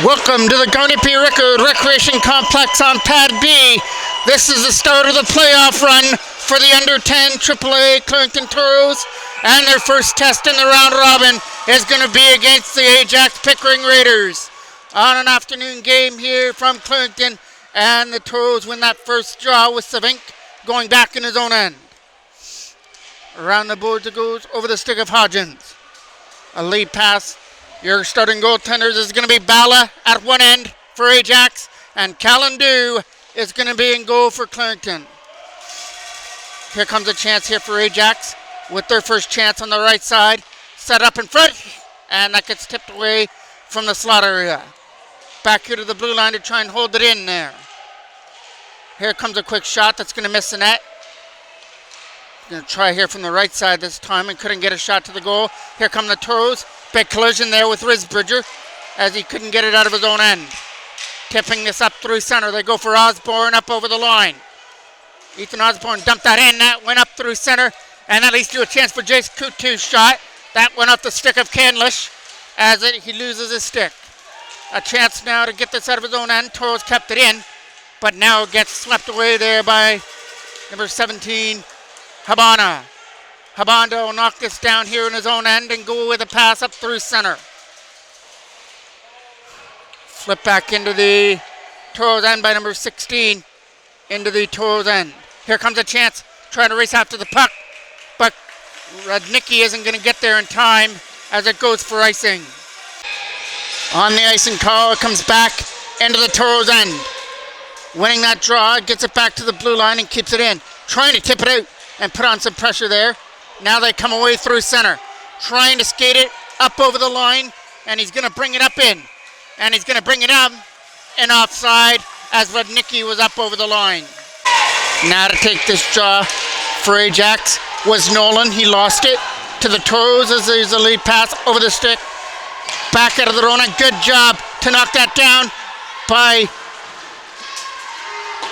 Welcome to the Garnipi Recreation Complex on Pad B. This is the start of the playoff run for the under 10 AAA Clarington Toros, and their first test in the round robin is going to be against the Ajax Pickering Raiders. On an afternoon game here from Clarington, and the Toros win that first draw with Savink going back in his own end. Around the boards it goes over the stick of Hodgins. A lead pass. Your starting goaltenders is going to be Bala at one end for Ajax, and Callandu is going to be in goal for Clarington. Here comes a chance here for Ajax with their first chance on the right side. Set up in front, and that gets tipped away from the slot area. Back here to the blue line to try and hold it in there. Here comes a quick shot that's going to miss the net. Going to try here from the right side this time and couldn't get a shot to the goal. Here come the Toros. Big collision there with Risbridger as he couldn't get it out of his own end. Tipping this up through center. They go for Osborne up over the line. Ethan Osborne dumped that in. That went up through center. And that leads to a chance for Jace Kutu's shot. That went off the stick of Canlish as he loses his stick. A chance now to get this out of his own end. Toros kept it in, but now it gets swept away there by number 17, Habana. Habanda will knock this down here in his own end and go with a pass up through center. Flip back into the Toros end by number 16 into the Toros end. Here comes a chance, trying to race after the puck, but Radnicki isn't going to get there in time as it goes for icing. On the icing call, it comes back into the Toros end. Winning that draw, gets it back to the blue line and keeps it in. Trying to tip it out and put on some pressure there. Now they come away through center. Trying to skate it up over the line, and he's going to bring it up in. And he's going to bring it up and offside as Radnicki was up over the line. Now to take this draw for Ajax was Nolan. He lost it to the Toros as there's a lead pass over the stick. Back out of their own end. Good job to knock that down by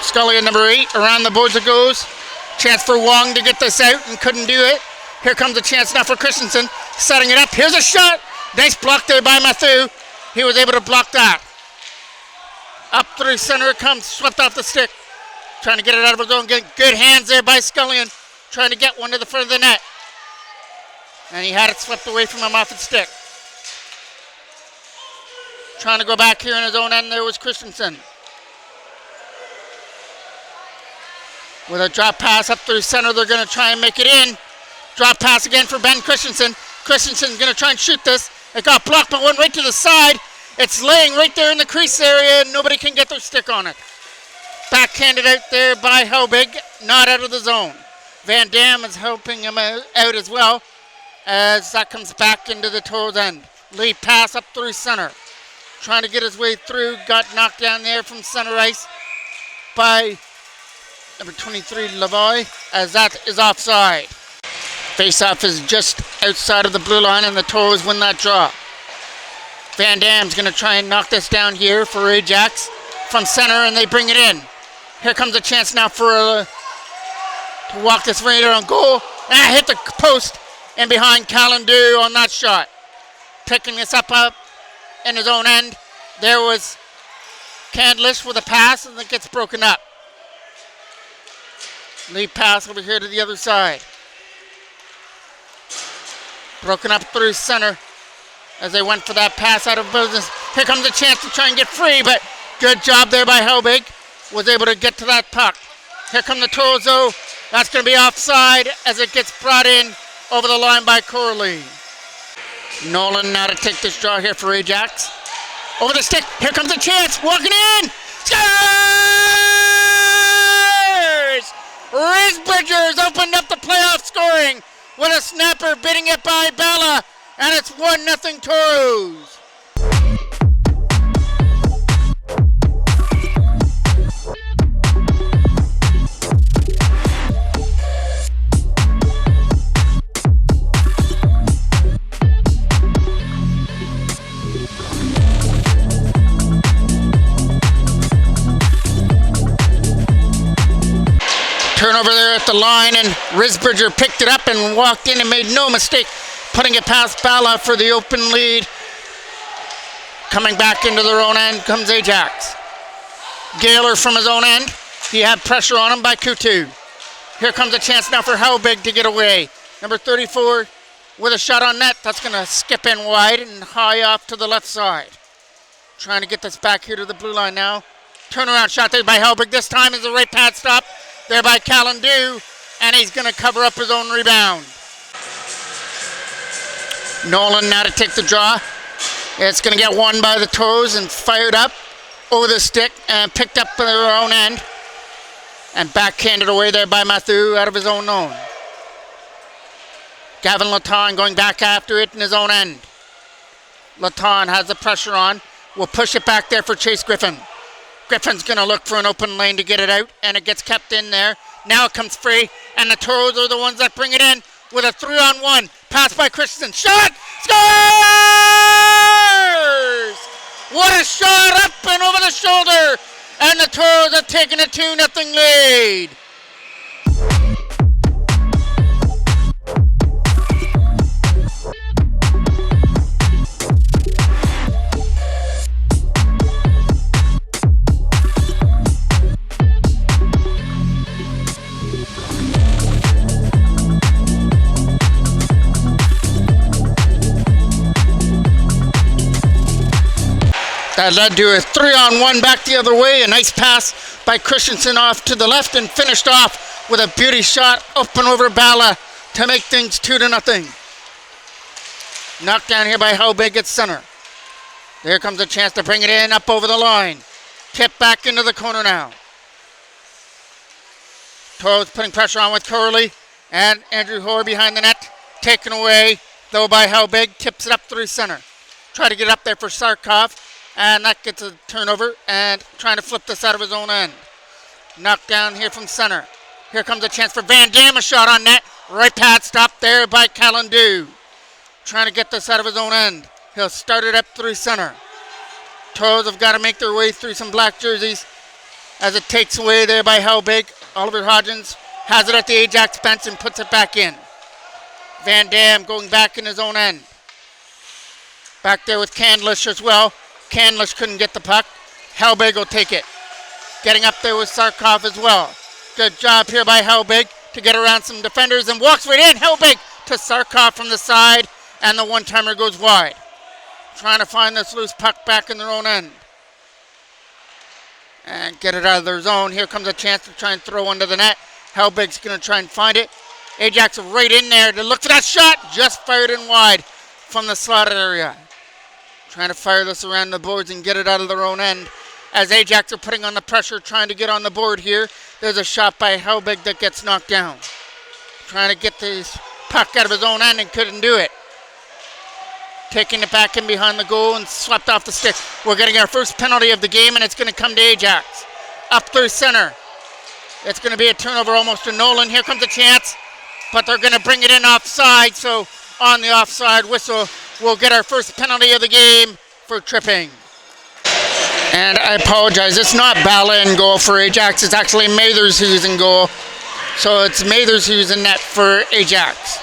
Scully at number 8. Around the boards it goes. Chance for Wong to get this out and couldn't do it. Here comes a chance now for Christensen. Setting it up. Here's a shot. Nice block there by Matthew. He was able to block that. Up through center it comes. Swept off the stick. Trying to get it out of his own. Good hands there by Scullion. Trying to get one to the front of the net. And he had it swept away from him off his stick. Trying to go back here in his own end there was Christensen. With a drop pass up through center, they're going to try and make it in. Drop pass again for Ben Christensen. Christensen's going to try and shoot this. It got blocked, but went right to the side. It's laying right there in the crease area, and nobody can get their stick on it. Backhanded out there by Hobig, not out of the zone. Van Dam is helping him out as well, as that comes back into the Toros end. Lead pass up through center. Trying to get his way through, got knocked down there from center ice by number 23, Lavoie, as that is offside. Face-off is just outside of the blue line, and the Toros win that draw. Van Dam's going to try and knock this down here for Ajax from center, and they bring it in. Here comes a chance now for to walk this right on goal. And hit the post and behind Callandu on that shot. Picking this up in his own end. There was Candlish with a pass, and it gets broken up. Lead pass over here to the other side. Broken up through center as they went for that pass out of business. Here comes a chance to try and get free, but good job there by Helbig. Was able to get to that puck. Here come the Toros though. That's going to be offside as it gets brought in over the line by Corley. Nolan now to take this draw here for Ajax. Over the stick. Here comes a chance. Walking in. Scores! Risbridger's opened up the playoff scoring with a snapper bidding it by Bella, and it's 1-0 Toros. Turnover there at the line, and Risbridger picked it up and walked in and made no mistake, putting it past Bala for the open lead. Coming back into their own end comes Ajax. Gaylor from his own end. He had pressure on him by Kutu. Here comes a chance now for Helbig to get away. Number 34 with a shot on net. That's going to skip in wide and high off to the left side. Trying to get this back here to the blue line now. Turnaround shot there by Helbig. This time is a right pad stop there by Callandu. And he's going to cover up his own rebound. Nolan now to take the draw. It's going to get won by the Toros and fired up over the stick and picked up by their own end. And backhanded away there by Mathieu out of his own zone. Gavin Laton going back after it in his own end. Laton has the pressure on. Will push it back there for Chase Griffin. Griffin's going to look for an open lane to get it out, and it gets kept in there. Now it comes free, and the Toros are the ones that bring it in with a 3-on-1. Pass by Christensen. Shot! Scores! What a shot up and over the shoulder! And the Toros have taken a 2-0 lead. That led to a 3-on-1 back the other way. A nice pass by Christensen off to the left and finished off with a beauty shot up and over Bala to make things 2-0. Knocked down here by Helbig at center. There comes a chance to bring it in up over the line. Tip back into the corner now. Toros putting pressure on with Curley and Andrew Hoare behind the net. Taken away though by Helbig. Tips it up through center. Try to get up there for Sarkov. And that gets a turnover and trying to flip this out of his own end. Knocked down here from center. Here comes a chance for Van Dam, a shot on net. Right pad stop there by Callandu. Trying to get this out of his own end. He'll start it up through center. Toros have got to make their way through some black jerseys as it takes away there by Helbig. Oliver Hodgins has it at the Ajax bench and puts it back in. Van Dam going back in his own end. Back there with Candlish as well. Candlish couldn't get the puck. Helbig will take it. Getting up there with Sarkov as well. Good job here by Helbig to get around some defenders and walks right in. Helbig to Sarkov from the side, and the one-timer goes wide. Trying to find this loose puck back in their own end. And get it out of their zone. Here comes a chance to try and throw under the net. Helbig's going to try and find it. Ajax right in there to look for that shot. Just fired in wide from the slotted area. Trying to fire this around the boards and get it out of their own end. As Ajax are putting on the pressure, trying to get on the board here. There's a shot by Helbig that gets knocked down. Trying to get this puck out of his own end and couldn't do it. Taking it back in behind the goal and swept off the stick. We're getting our first penalty of the game, and it's going to come to Ajax. Up through center. It's going to be a turnover almost to Nolan. Here comes a chance, but they're going to bring it in offside, so on the offside whistle, we'll get our first penalty of the game for tripping. And I apologize, it's not Bala in goal for Ajax, it's actually Mathers who's in goal. So it's Mathers who's in net for Ajax.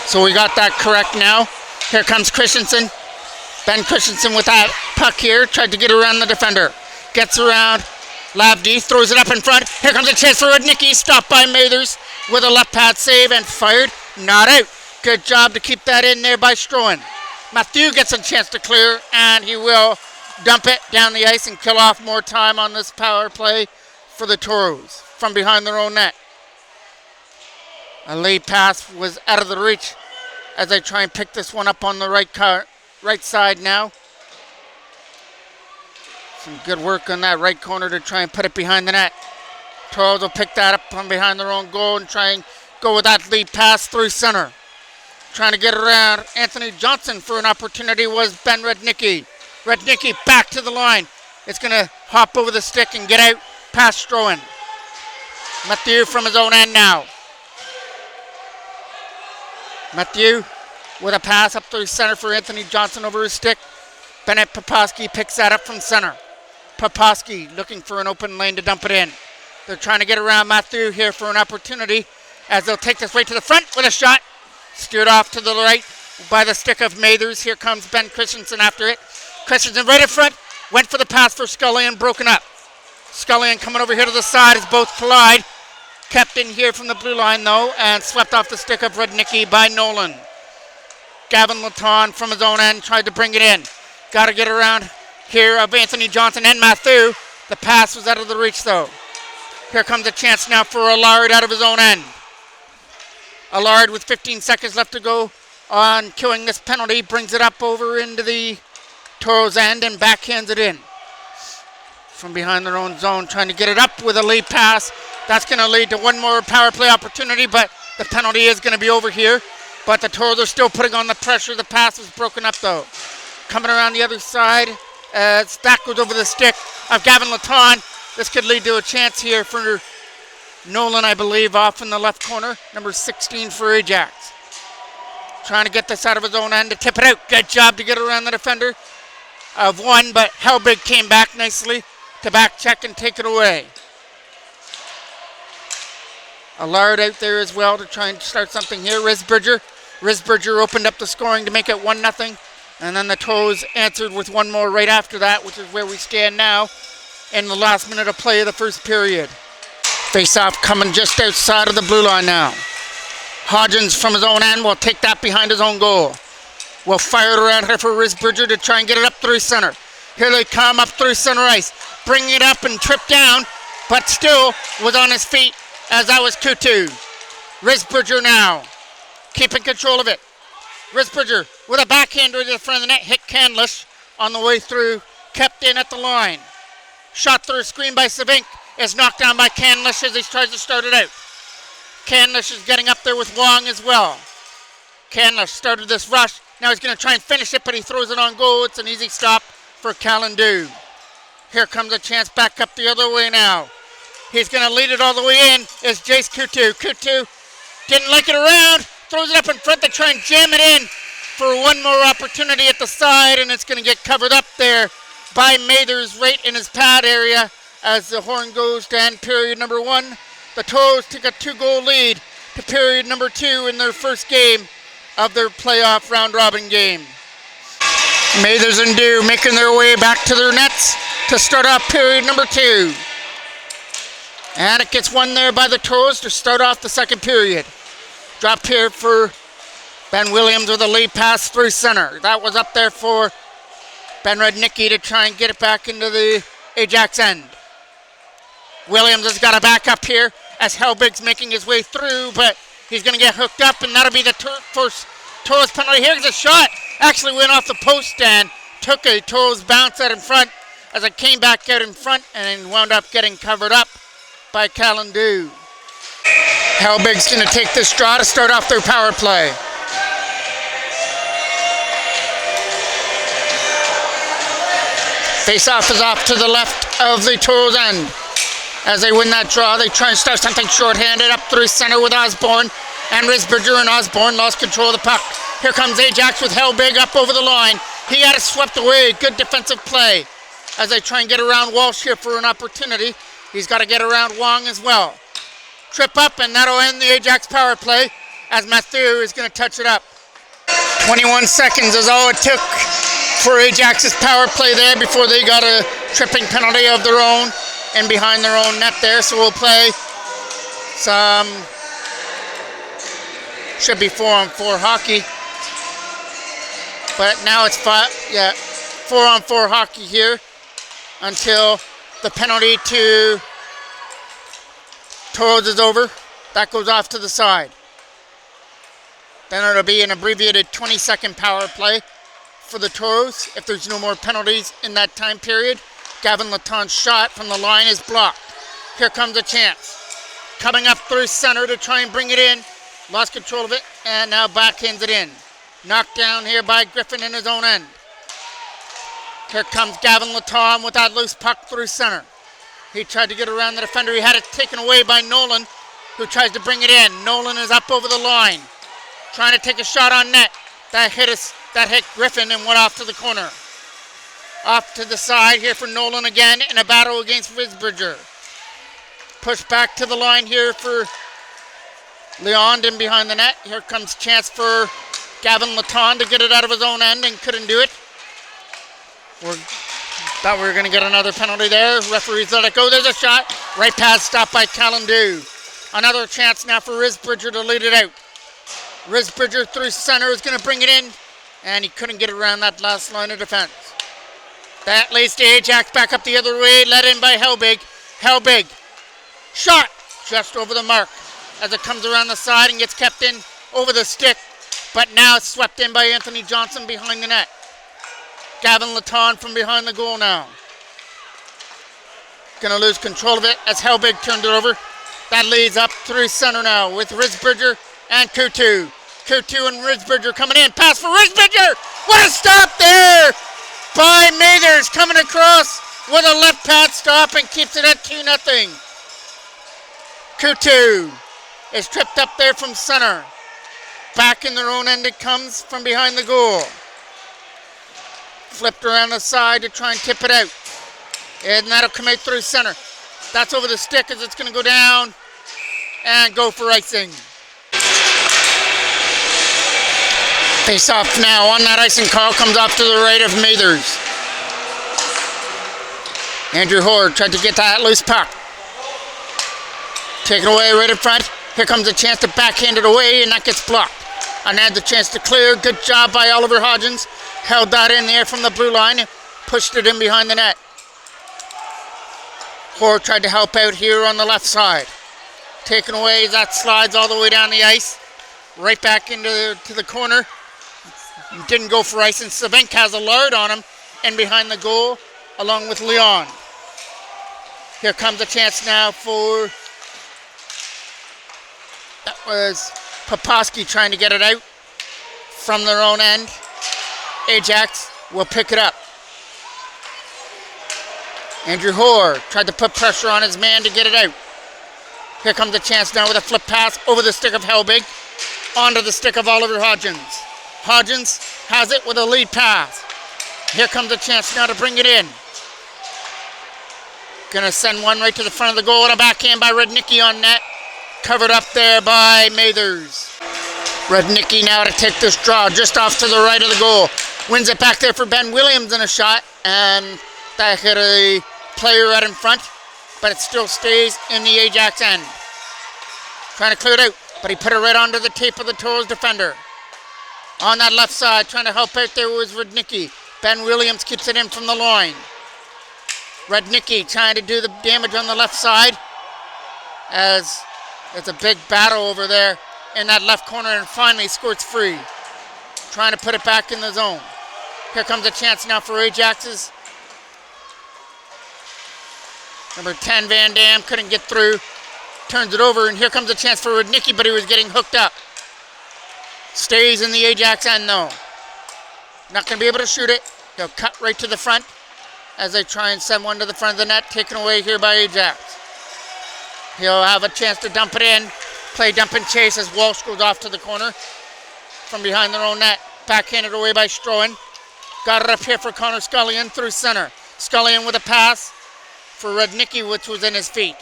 So we got that correct now. Here comes Christensen. Ben Christensen with that puck here, tried to get around the defender. Gets around, Lavdi throws it up in front. Here comes a chance for Rudnicki, stopped by Mathers with a left pad save and fired, not out. Good job to keep that in there by Strohan. Mathieu gets a chance to clear, and he will dump it down the ice and kill off more time on this power play for the Toros from behind their own net. A late pass was out of the reach as they try and pick this one up on the right side now. Some good work on that right corner to try and put it behind the net. Toros will pick that up from behind their own goal and try and go with that lead pass through center. Trying to get around Anthony Johnson for an opportunity was Ben Rudnicki. Rudnicki back to the line. It's going to hop over the stick and get out past Strohan. Mathieu from his own end now. Mathieu with a pass up through center for Anthony Johnson over his stick. Bennett Poposky picks that up from center. Poposky looking for an open lane to dump it in. They're trying to get around Mathieu here for an opportunity as they'll take this right to the front with a shot. Steered off to the right by the stick of Mathers. Here comes Ben Christensen after it. Christensen right in front. Went for the pass for Scullion, broken up. Scullion coming over here to the side as both collide. Kept in here from the blue line though, and swept off the stick of Rudnicki by Nolan. Gavin Laton from his own end tried to bring it in. Got to get around here of Anthony Johnson and Matthew. The pass was out of the reach though. Here comes a chance now for Allard out of his own end. Allard with 15 seconds left to go on killing this penalty. Brings it up over into the Toros end and backhands it in. From behind their own zone, trying to get it up with a lead pass. That's going to lead to one more power play opportunity, but the penalty is going to be over here. But the Toros are still putting on the pressure. The pass was broken up though. Coming around the other side as that goes over the stick of Gavin Laton. This could lead to a chance here for Nolan, I believe, off in the left corner. Number 16 for Ajax. Trying to get this out of his own end to tip it out. Good job to get around the defender of one, but Helbig came back nicely to back check and take it away. Allard out there as well to try and start something here. Risbridger opened up the scoring to make it 1-0. And then the Toros answered with one more right after that, which is where we stand now in the last minute of play of the first period. Face-off coming just outside of the blue line now. Hodgins from his own end will take that behind his own goal. Will fire it around here for Risbridger to try and get it up through center. Here they come up through center ice. Bringing it up and tripped down, but still was on his feet as that was Kutu. Risbridger now keeping control of it. Risbridger with a backhander to the front of the net. Hit Canlish on the way through. Kept in at the line. Shot through a screen by Savink. Is knocked down by Canlish as he tries to start it out. Canlish is getting up there with Wong as well. Canlish started this rush. Now he's going to try and finish it, but he throws it on goal. It's an easy stop for Callandu. Here comes a chance back up the other way now. He's going to lead it all the way in. Is Jace Kutu. Kutu didn't like it around. Throws it up in front to try and jam it in for one more opportunity at the side, and it's going to get covered up there by Mathers right in his pad area as the horn goes to end period number 1. The Toros took a 2-goal lead to period number 2 in their first game of their playoff round-robin game. Mathers and Dew making their way back to their nets to start off period number 2. And it gets won there by the Toros to start off the second period. Drop here for Ben Williams with a lead pass through center. That was up there for Ben Rudnicki to try and get it back into the Ajax end. Williams has got a back up here as Helbig's making his way through, but he's going to get hooked up, and that'll be the first Toros penalty. Here's a shot. Actually went off the post and took a Toros bounce out in front as it came back out in front and wound up getting covered up by Callandu. Helbig's going to take this draw to start off their power play. Face-off is off to the left of the Toros end. As they win that draw, they try and start something short-handed up through center with Osborne. And Risbridger, and Osborne lost control of the puck. Here comes Ajax with Helbig up over the line. He had it swept away. Good defensive play as they try and get around Walsh here for an opportunity. He's got to get around Wong as well. Trip up, and that'll end the Ajax power play as Matthew is going to touch it up. 21 seconds is all it took for Ajax's power play there before they got a tripping penalty of their own and behind their own net there. So we'll play some, should be 4-on-4 hockey. But now it's 4-on-4 hockey here until the penalty to Toros is over. That goes off to the side. Then it'll be an abbreviated 20-second power play for the Toros if there's no more penalties in that time period. Gavin Laton's shot from the line is blocked. Here comes a chance. Coming up through center to try and bring it in. Lost control of it and now backhands it in. Knocked down here by Griffin in his own end. Here comes Gavin Laton with that loose puck through center. He tried to get around the defender. He had it taken away by Nolan, who tries to bring it in. Nolan is up over the line, trying to take a shot on net. That hit Griffin and went off to the corner. Off to the side here for Nolan again in a battle against Risbridger. Pushed back to the line here for Leon in behind the net. Here comes chance for Gavin Laton to get it out of his own end and couldn't do it. Thought we were going to get another penalty there. Referees let it go. There's a shot. Right pass stopped by Callandu. Another chance now for Risbridger to lead it out. Risbridger through center is going to bring it in, and he couldn't get around that last line of defense. That leads to Ajax back up the other way, led in by Helbig. Helbig, shot just over the mark as it comes around the side and gets kept in over the stick, but now it's swept in by Anthony Johnson behind the net. Gavin Laton from behind the goal now. Gonna lose control of it as Helbig turned it over. That leads up through center now with Risbridger and Kutu. Kutu and Risbridger coming in. Pass for Risbridger! What a stop there by Mathers, coming across with a left pad stop and keeps it at 2-0. Kutu is tripped up there from center. Back in their own end it comes from behind the goal. Flipped around the side to try and tip it out. And that'll come out through center. That's over the stick as it's going to go down and go for icing. Face off now on that icing call comes off to the right of Mathers. Andrew Hoare tried to get that loose puck. Taken away right in front. Here comes a chance to backhand it away, and that gets blocked. And had the chance to clear. Good job by Oliver Hodgins. Held that in there from the blue line. Pushed it in behind the net. Hoare tried to help out here on the left side. Taken away, that slides all the way down the ice. Right back into the corner. Didn't go for ice, and Savenk has a lard on him. And behind the goal, along with Leon. Here comes a chance now for... That was Poposky trying to get it out from their own end. Ajax will pick it up. Andrew Hoare tried to put pressure on his man to get it out. Here comes a chance now with a flip pass over the stick of Helbig onto the stick of Oliver Hodgins. Hodgins has it with a lead pass. Here comes a chance now to bring it in. Gonna send one right to the front of the goal and a backhand by Rednicki on net. Covered up there by Mathers. Rednicki now to take this draw just off to the right of the goal. Wins it back there for Ben Williams in a shot, and that hit a player right in front, but it still stays in the Ajax end. Trying to clear it out, but he put it right onto the tape of the Toros defender. On that left side, trying to help out there was Rednicki. Ben Williams keeps it in from the line. Rednicki trying to do the damage on the left side, as it's a big battle over there in that left corner, and finally squirts free. Trying to put it back in the zone. Here comes a chance now for Ajax's. Number 10, Van Dam, couldn't get through. Turns it over, and here comes a chance for Rednicki, but he was getting hooked up. Stays in the Ajax end, though. Not going to be able to shoot it. He'll cut right to the front as they try and send one to the front of the net, taken away here by Ajax. He'll have a chance to dump it in. Play dump and chase as Walsh goes off to the corner from behind their own net. Backhanded away by Strohan. Got it up here for Connor Scullion through center. Scullion with a pass for Rednicki, which was in his feet.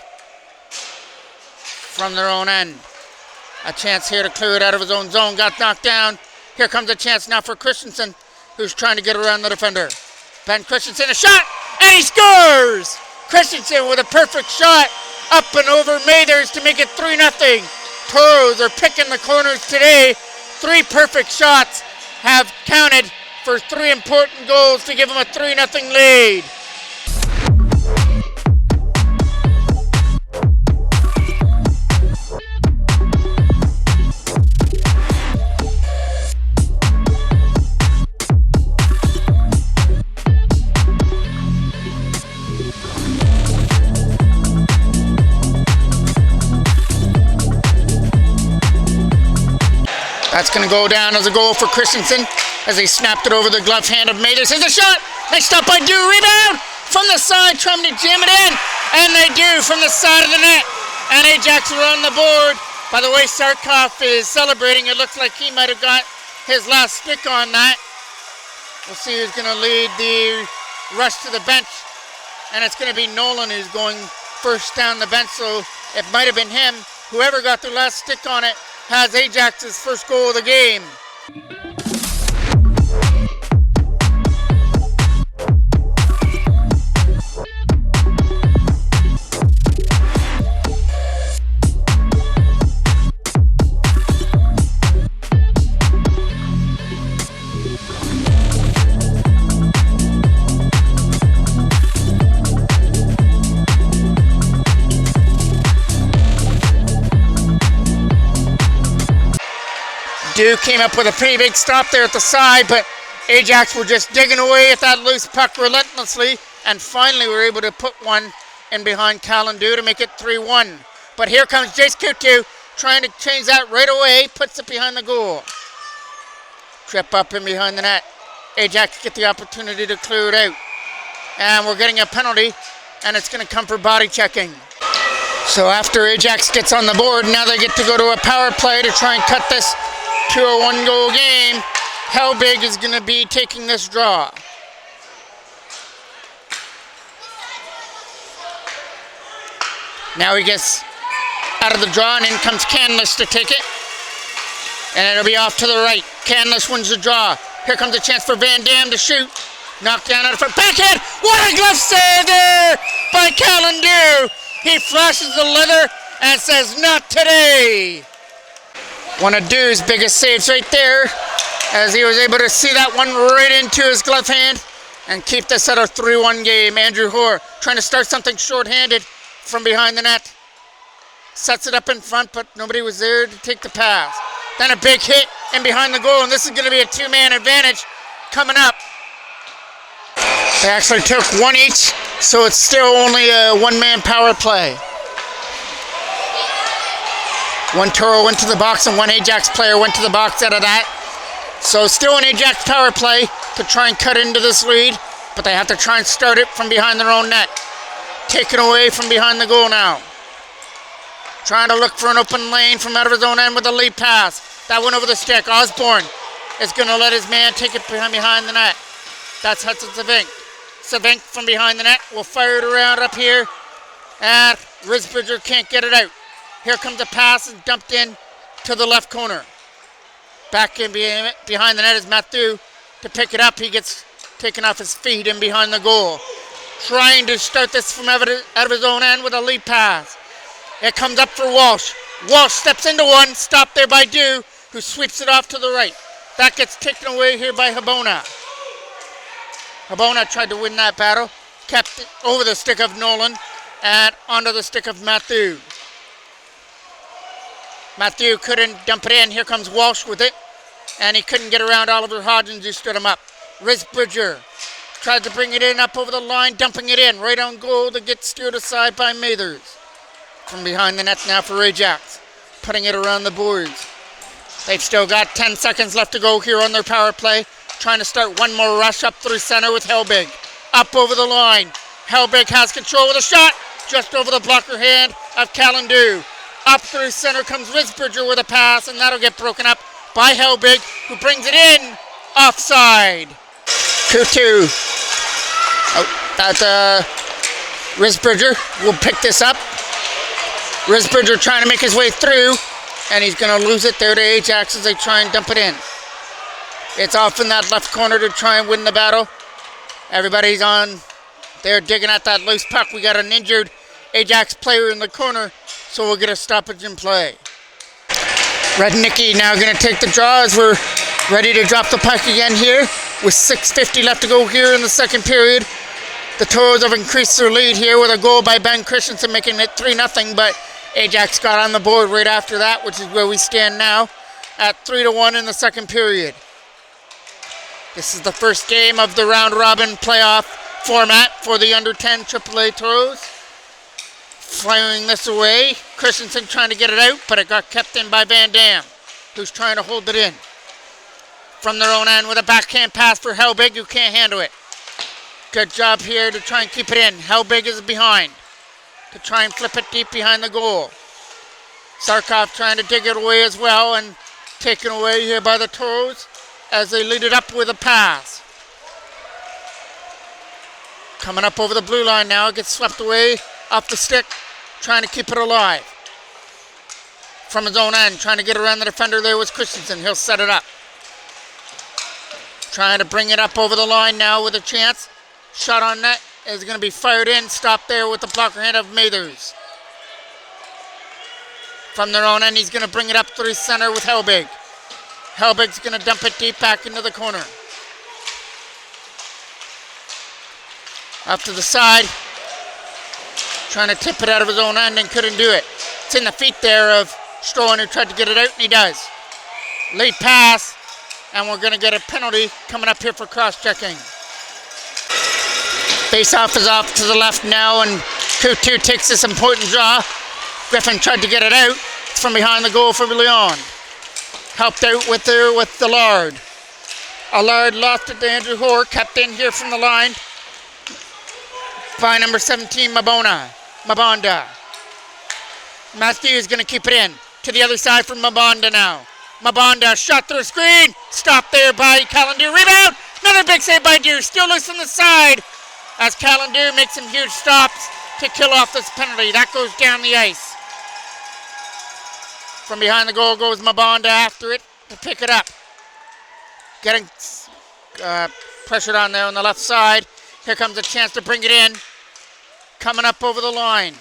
From their own end. A chance here to clear it out of his own zone. Got knocked down. Here comes a chance now for Christensen, who's trying to get around the defender. Ben Christensen, a shot, and he scores! Christensen with a perfect shot up and over Mathers to make it 3-0. Toros are picking the corners today. 3 perfect shots have counted for 3 important goals to give them a 3-0 lead. That's going to go down as a goal for Christensen as he snapped it over the glove hand of Mathers. Here's a shot. Nice stop by Dew. Rebound from the side, trying to jam it in. And they do from the side of the net. And Ajax are on the board. By the way, Sarkov is celebrating. It looks like he might have got his last stick on that. We'll see who's going to lead the rush to the bench. And it's going to be Nolan who's going first down the bench. So it might have been him. Whoever got the last stick on it has Ajax's first goal of the game. Duke came up with a pretty big stop there at the side, but Ajax were just digging away at that loose puck relentlessly, and finally were able to put one in behind Kalandu to make it 3-1. But here comes Jace Kutu trying to change that right away, puts it behind the goal. Trip up in behind the net. Ajax get the opportunity to clear it out. And we're getting a penalty, and it's going to come for body checking. So after Ajax gets on the board, now they get to go to a power play to try and cut this to a one-goal game. Helbig is going to be taking this draw. Now he gets out of the draw, and in comes Canlis to take it. And it'll be off to the right. Canlis wins the draw. Here comes a chance for Van Dam to shoot. Knocked down out of front. Backhand! What a glove save there by Kalandu! He flashes the leather and says, "Not today." One of Du's biggest saves right there, as he was able to see that one right into his glove hand and keep this at a 3-1 game. Andrew Hoare trying to start something short-handed from behind the net. Sets it up in front, but nobody was there to take the pass. Then a big hit in behind the goal, and this is going to be a two-man advantage coming up. They actually took one each, so it's still only a one-man power play. One Toro went to the box and one Ajax player went to the box out of that. So still an Ajax power play to try and cut into this lead, but they have to try and start it from behind their own net. Taken away from behind the goal now. Trying to look for an open lane from out of his own end with a lead pass. That went over the stick. Osborne is going to let his man take it behind the net. That's Hudson Savink. Savink from behind the net will fire it around up here. And Risbridger can't get it out. Here comes a pass and dumped in to the left corner. Back in behind the net is Matthew to pick it up. He gets taken off his feet and behind the goal. Trying to start this from out of his own end with a lead pass. It comes up for Walsh. Walsh steps into one, stopped there by Dew, who sweeps it off to the right. That gets taken away here by Habona. Habona tried to win that battle, kept it over the stick of Nolan and onto the stick of Matthew. Matthew couldn't dump it in. Here comes Walsh with it, and he couldn't get around Oliver Hodgins, who stood him up. Risbridger tried to bring it in up over the line, dumping it in right on goal to get steered aside by Mathers. From behind the net now for Ajax, putting it around the boards. They've still got 10 seconds left to go here on their power play. Trying to start one more rush up through center with Helbig. Up over the line. Helbig has control with a shot just over the blocker hand of Kalandu. Up through center comes Risbridger with a pass, and that'll get broken up by Helbig, who brings it in. Offside. 2-2. Risbridger will pick this up. Risbridger trying to make his way through, and he's going to lose it there to Ajax as they try and dump it in. It's off in that left corner to try and win the battle. Everybody's on there digging at that loose puck. We got an injured Ajax player in the corner, so we'll get a stoppage in play. Rednicki now going to take the draw as we're ready to drop the puck again here with 6:50 left to go here in the second period. The Toros have increased their lead here with a goal by Ben Christensen, making it 3-0, but Ajax got on the board right after that, which is where we stand now at 3-1 in the second period. This is the first game of the round-robin playoff format for the under-10 AAA Toros. Firing this away. Christensen trying to get it out, but it got kept in by Van Dam, who's trying to hold it in. From their own end with a backhand pass for Helbig, who can't handle it. Good job here to try and keep it in. Helbig is behind to try and flip it deep behind the goal. Sarkov trying to dig it away as well, and taken away here by the Toros as they lead it up with a pass. Coming up over the blue line now, it gets swept away off the stick, trying to keep it alive. From his own end, trying to get around the defender there was Christensen. He'll set it up. Trying to bring it up over the line now with a chance. Shot on net is going to be fired in. Stopped there with the blocker hand of Mathers. From their own end, he's going to bring it up through center with Helbig. Helbig's going to dump it deep back into the corner. Up to the side. Trying to tip it out of his own end and couldn't do it. It's in the feet there of Strohan, who tried to get it out, and he does. Late pass, and we're going to get a penalty coming up here for cross-checking. Face-off is off to the left now, and Coutu takes this important draw. Griffin tried to get it out. It's from behind the goal for Leon. Helped out with Allard. Allard lost it to Andrew Hoare, kept in here from the line by number 17, Mabonda. Matthew is going to keep it in to the other side for Mabonda now. Mabonda shot through a screen. Stopped there by Callandew. Rebound. Another big save by Dew. Still loose on the side as Callandew makes some huge stops to kill off this penalty. That goes down the ice. From behind the goal goes Mabonda after it to pick it up. Getting pressured on there on the left side. Here comes a chance to bring it in. Coming up over the line.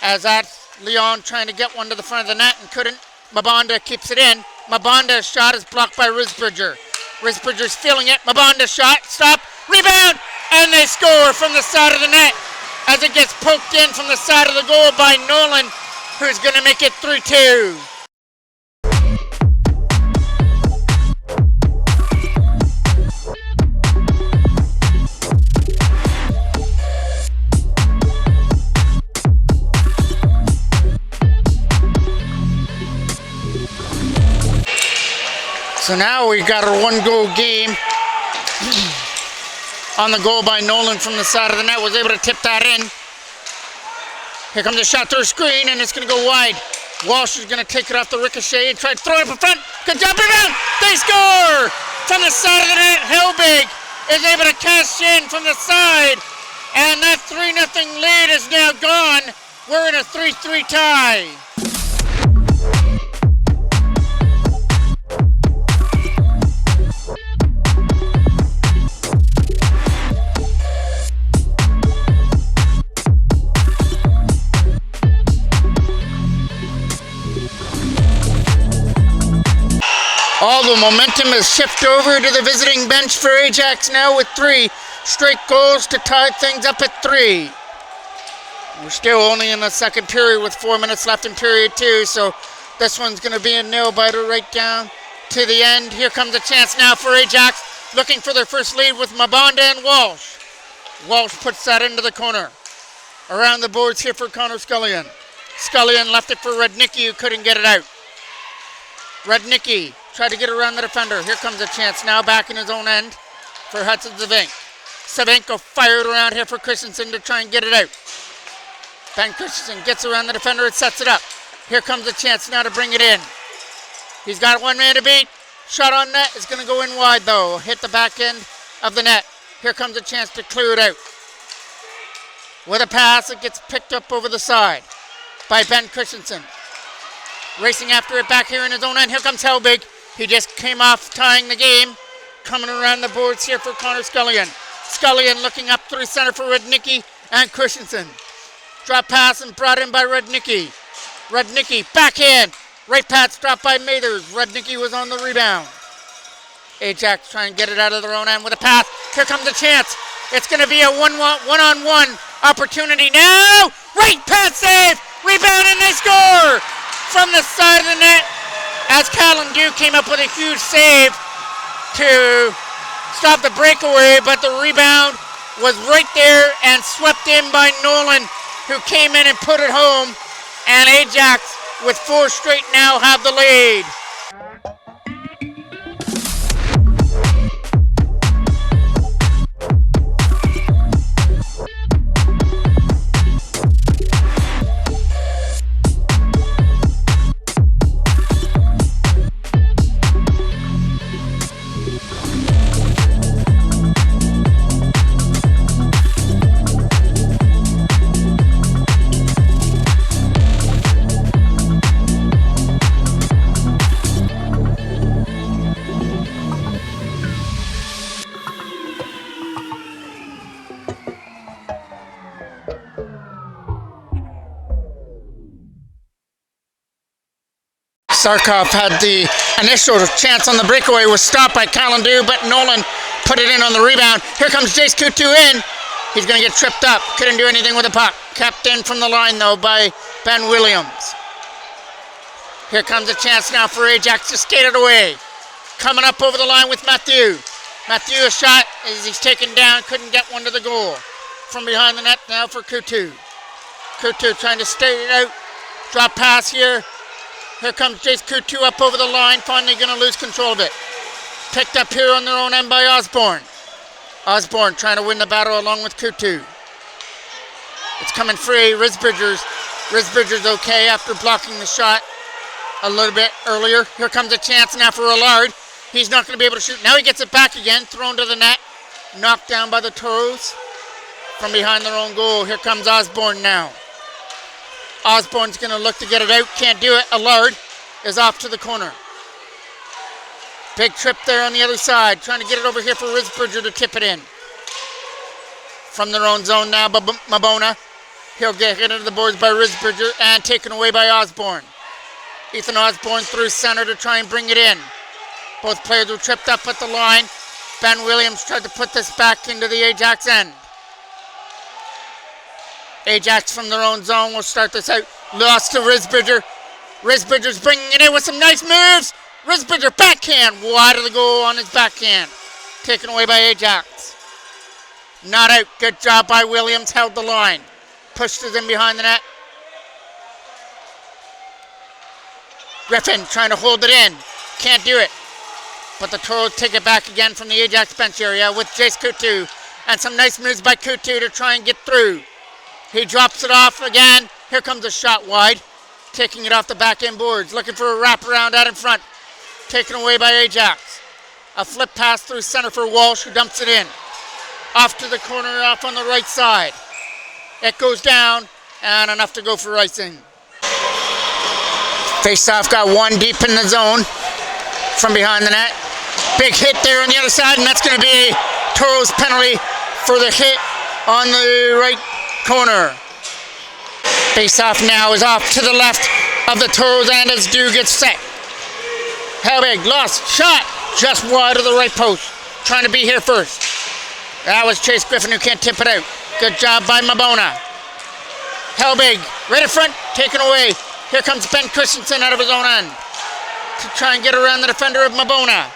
As that's Leon trying to get one to the front of the net and couldn't. Mabonda keeps it in. Mabonda's shot is blocked by Risbridger. Risbridger's feeling it. Mabonda shot. Stop. Rebound. And they score from the side of the net as it gets poked in from the side of the goal by Nolan, who's going to make it 3-2. So now we got a one-goal game. On the goal by Nolan from the side of the net, was able to tip that in. Here comes a shot through a screen, and it's going to go wide. Walsh is going to take it off the ricochet and try to throw it up in front. Good job, rebound! They score! From the side of the net, Helbig is able to cash in from the side, and that 3-0 lead is now gone. We're in a 3-3 tie. All the momentum has shifted over to the visiting bench for Ajax now with 3 straight goals to tie things up at 3. We're still only in the second period with 4 minutes left in period 2, so this one's going to be a nail-biter right down to the end. Here comes a chance now for Ajax, looking for their first lead with Mabonda and Walsh. Walsh puts that into the corner. Around the boards here for Connor Scullion. Scullion left it for Rudnicki, who couldn't get it out. Rudnicki tried to get around the defender. Here comes a chance now back in his own end for Hudson Savink. Savenko fired around here for Christensen to try and get it out. Ben Christensen gets around the defender and sets it up. Here comes a chance now to bring it in. He's got one man to beat. Shot on net is going to go in wide though. Hit the back end of the net. Here comes a chance to clear it out. With a pass, it gets picked up over the side by Ben Christensen. Racing after it back here in his own end. Here comes Helbig. He just came off tying the game. Coming around the boards here for Connor Scullion. Scullion looking up through center for Rudnicki and Christensen. Drop pass and brought in by Rudnicki. Rudnicki backhand. Right pass dropped by Mathers. Rudnicki was on the rebound. Ajax trying to get it out of their own end with a pass. Here comes the chance. It's going to be a one-on-one opportunity now. Right pass save. Rebound and they score from the side of the net as Callandew came up with a huge save to stop the breakaway, but the rebound was right there and swept in by Nolan, who came in and put it home, and Ajax with 4 straight now have the lead. Sarkov had the initial chance on the breakaway, was stopped by Callandew, but Nolan put it in on the rebound. Here comes Jace Coutu in. He's going to get tripped up. Couldn't do anything with the puck. Kept in from the line, though, by Ben Williams. Here comes a chance now for Ajax to skate it away. Coming up over the line with Matthew. Matthew, a shot as he's taken down, couldn't get one to the goal. From behind the net now for Kutu. Kutu trying to stay it out. Drop pass here. Here comes Jace Kutu up over the line, finally going to lose control of it. Picked up here on their own end by Osborne. Osborne trying to win the battle along with Kutu. It's coming free. Risbridger's okay after blocking the shot a little bit earlier. Here comes a chance now for Allard. He's not going to be able to shoot. Now he gets it back again, thrown to the net. Knocked down by the Toros from behind their own goal. Here comes Osborne now. Osborne's going to look to get it out. Can't do it. Allard is off to the corner. Big trip there on the other side. Trying to get it over here for Risbridger to tip it in. From their own zone now, Mabona. He'll get hit into the boards by Risbridger and taken away by Osborne. Ethan Osborne through center to try and bring it in. Both players were tripped up at the line. Ben Williams tried to put this back into the Ajax end. Ajax from their own zone will start this out. Lost to Risbridger. Risbridger's bringing it in with some nice moves. Risbridger backhand, wide of the goal on his backhand. Taken away by Ajax. Not out, good job by Williams, held the line. Pushed it in behind the net. Griffin trying to hold it in. Can't do it. But the Toros take it back again from the Ajax bench area with Jace Kutu. And some nice moves by Kutu to try and get through. He drops it off again. Here comes a shot wide. Taking it off the back end boards. Looking for a wraparound out in front. Taken away by Ajax. A flip pass through center for Walsh, who dumps it in. Off to the corner, off on the right side. It goes down, and enough to go for icing. Face-off got one deep in the zone from behind the net. Big hit there on the other side, and that's going to be a Toros penalty for the hit on the right corner. Face-off now is off to the left of the Toros end as Dew gets set. Helbig lost shot just wide of the right post. Trying to be here first. That was Chase Griffin who can't tip it out. Good job by Mabona. Helbig right in front, taken away. Here comes Ben Christensen out of his own end to try and get around the defender of Mabona.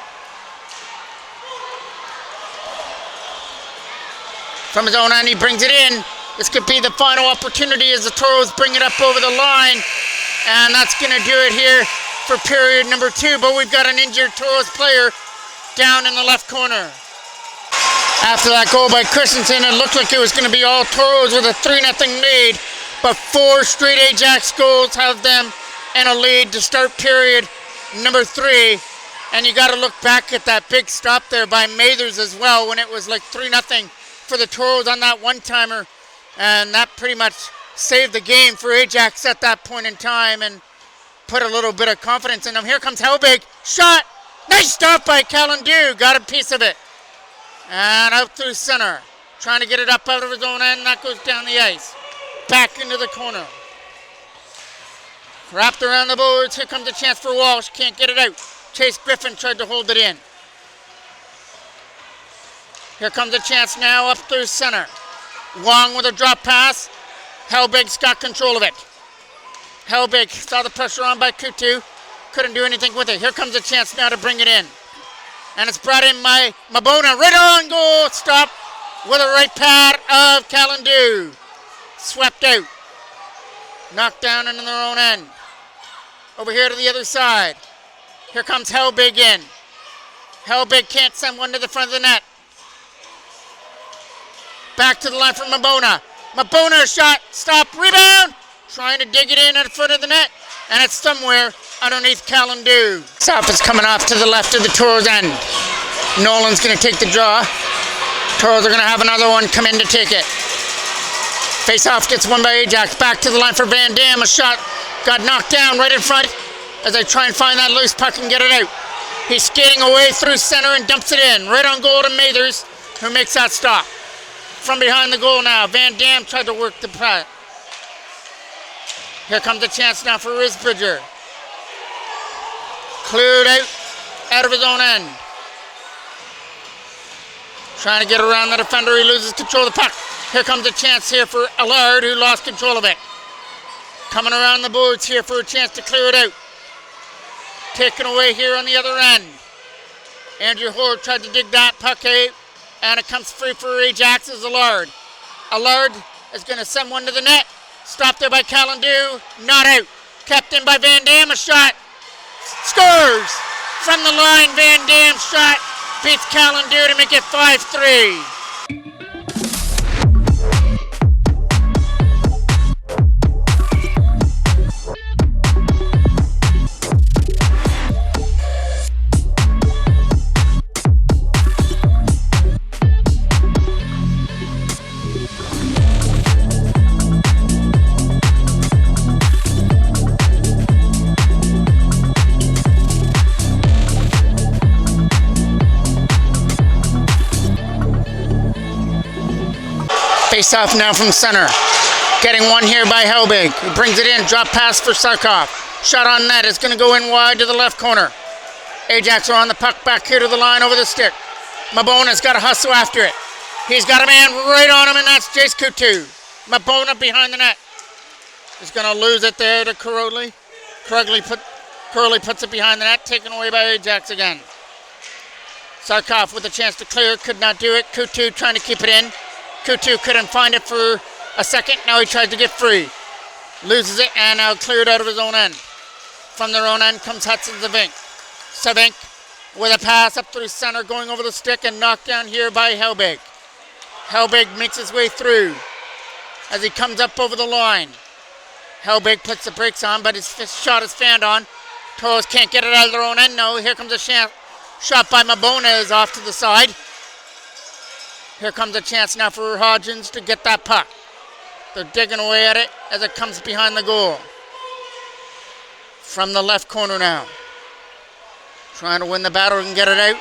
From his own end, he brings it in. This could be the final opportunity as the Toros bring it up over the line. And that's going to do it here for period number 2, but we've got an injured Toros player down in the left corner. After that goal by Christensen, it looked like it was going to be all Toros with a 3-0 lead, but 4 straight Ajax goals have them in a lead to start period number 3. And you got to look back at that big stop there by Mathers as well when it was like 3-0 for the Toros on that one-timer, and that pretty much saved the game for Ajax at that point in time and put a little bit of confidence in them. Here comes Helbig. Shot. Nice stop by Callan-Dew. Got a piece of it. And out through center. Trying to get it up out of his own end. That goes down the ice. Back into the corner. Wrapped around the boards. Here comes a chance for Walsh. Can't get it out. Chase Griffin tried to hold it in. Here comes a chance now up through center. Wong with a drop pass. Helbig's got control of it. Helbig saw the pressure on by Kutu. Couldn't do anything with it. Here comes a chance now to bring it in. And it's brought in by Mabona. Right on goal. Stop with a right pad of Callan-Dew. Swept out. Knocked down into their own end. Over here to the other side. Here comes Helbig in. Helbig can't send one to the front of the net. Back to the line from Mabona. Mabona shot. Stop. Rebound. Trying to dig it in at the foot of the net. And it's somewhere underneath Callan-Dew. Stop is coming off to the left of the Toros end. Nolan's going to take the draw. Toros are going to have another one come in to take it. Face-off gets won by Ajax. Back to the line for Van Dam. A shot got knocked down right in front as they try and find that loose puck and get it out. He's skating away through center and dumps it in. Right on goal to Mathers, who makes that stop. From behind the goal now, Van Dam tried to work the puck. Here comes a chance now for Risbridger. Cleared out of his own end. Trying to get around the defender, he loses control of the puck. Here comes a chance here for Allard, who lost control of it. Coming around the boards here for a chance to clear it out. taken away here on the other end. Andrew Hoare tried to dig that puck out, and it comes free for Ajax as Allard. Allard is going to send one to the net. Stopped there by Callandou. Not out. Kept in by Van Dam. A shot. Scores! From the line, Van Dam's shot beats Callandou to make it 5-3. Face off now from center. Getting one here by Helbig. He brings it in. Drop pass for Sarkov. Shot on net. It's going to go in wide to the left corner. Ajax are on the puck back here to the line over the stick. Mabona's got to hustle after it. He's got a man right on him, and that's Jace Coutu. Mabona behind the net. He's going to lose it there to Curley. Curley puts it behind the net. Taken away by Ajax again. Sarkov with a chance to clear. Could not do it. Coutu trying to keep it in. Coutu couldn't find it for a second. Now he tries to get free. Loses it and now cleared out of his own end. From their own end comes Hudson Savink. Savink with a pass up through center going over the stick and knocked down here by Helbig. Helbig makes his way through as he comes up over the line. Helbig puts the brakes on, but his shot is fanned on. Toros can't get it out of their own end. No, here comes a shot by Mabona is off to the side. Here comes a chance now for Hodgins to get that puck. They're digging away at it as it comes behind the goal. From the left corner now. Trying to win the battle and get it out.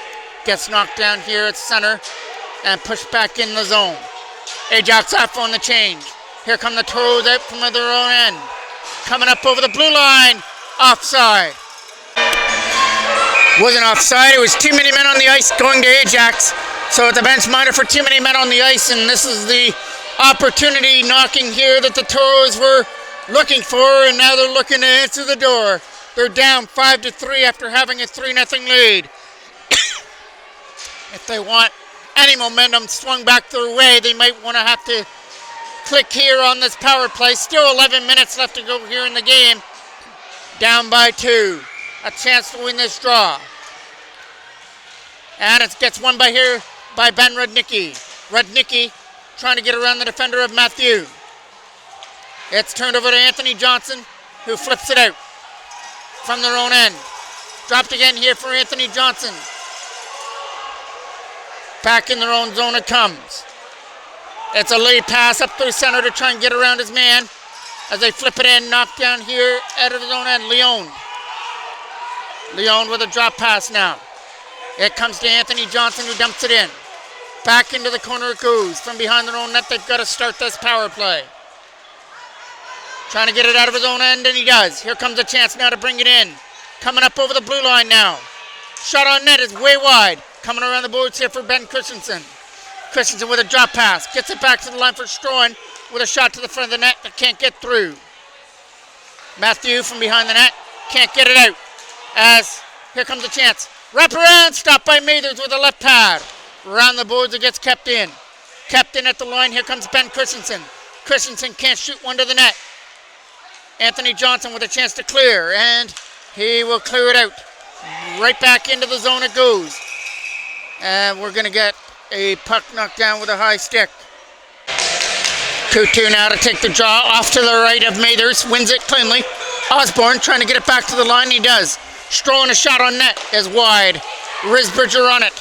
Gets knocked down here at center and pushed back in the zone. Ajax off on the change. Here come the Toros out from their own end. Coming up over the blue line. Offside. Wasn't offside. It was too many men on the ice going to Ajax. So it's a bench minor for too many men on the ice, and this is the opportunity knocking here that the Toros were looking for, and now they're looking to answer the door. They're down 5-3 after having a 3-0 lead. If they want any momentum swung back their way, they might want to have to click here on this power play. Still 11 minutes left to go here in the game. Down by 2. A chance to win this draw. And it gets won by here by Ben Rudnicki. Rudnicki trying to get around the defender of Matthew. It's turned over to Anthony Johnson, who flips it out from their own end. Dropped again here for Anthony Johnson. Back in their own zone it comes. It's a lead pass up through center to try and get around his man. As they flip it in, knocked down here out of his own end. Leon with a drop pass now. It comes to Anthony Johnson, who dumps it in. Back into the corner it goes. From behind their own net, they've got to start this power play. Trying to get it out of his own end, and he does. Here comes a chance now to bring it in. Coming up over the blue line now. Shot on net is way wide. Coming around the boards here for Ben Christensen. Christensen with a drop pass. Gets it back to the line for Stroen with a shot to the front of the net that can't get through. Matthew from behind the net can't get it out. As here comes a chance. Wrap around, stopped by Mathers with a left pad. Around the boards, it gets kept in. Kept in at the line, here comes Ben Christensen. Christensen can't shoot one to the net. Anthony Johnson with a chance to clear, and he will clear it out. Right back into the zone it goes. And we're going to get a puck knocked down with a high stick. Coutu now to take the draw off to the right of Mathers. Wins it cleanly. Osborne trying to get it back to the line. He does. Strolling a shot on net is wide. Risbridger on it.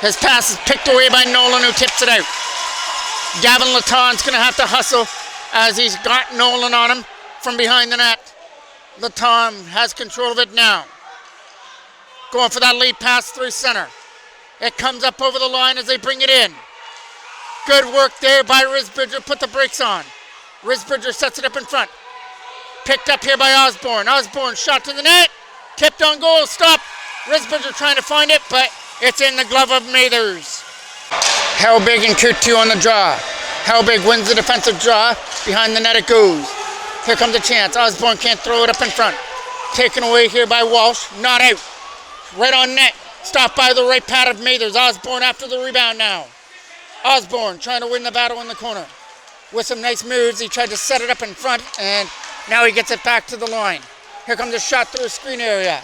His pass is picked away by Nolan, who tips it out. Gavin Laton's going to have to hustle as he's got Nolan on him from behind the net. Laton has control of it now. Going for that lead pass through center. It comes up over the line as they bring it in. Good work there by Risbridger. Put the brakes on. Risbridger sets it up in front. Picked up here by Osborne. Osborne shot to the net. Tipped on goal. Stop. Risbridger trying to find it, but it's in the glove of Mathers. Helbig and Coutu on the draw. Helbig wins the defensive draw. Behind the net it goes. Here comes a chance. Osborne can't throw it up in front. Taken away here by Walsh. Not out. Right on net. Stopped by the right pad of Mathers. Osborne after the rebound now. Osborne trying to win the battle in the corner. With some nice moves, he tried to set it up in front, and now he gets it back to the line. Here comes a shot through a screen area.